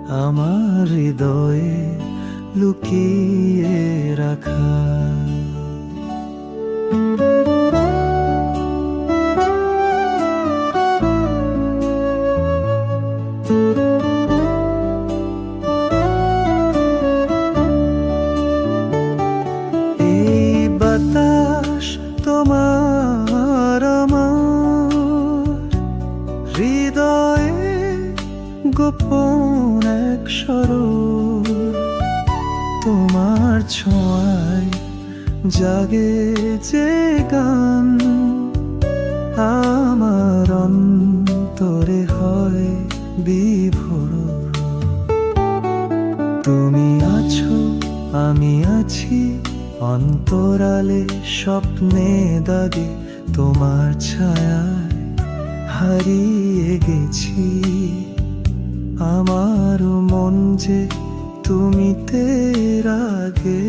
আমার হৃদয়ে লুকিয়ে রাখা। এই বাতাস তোমার আমার হৃদয়ে গোপন এক স্বর, তোমার ছোঁয়ায় জাগে যে গান, আমার অন্তরে হয় বিভোর। তুমি আছো, আমি আছি, অন্তরালে স্বপ্নে দাগে তোমার ছায়ায় হারিয়ে গেছি। আমার মন যে তুমি তের আগে।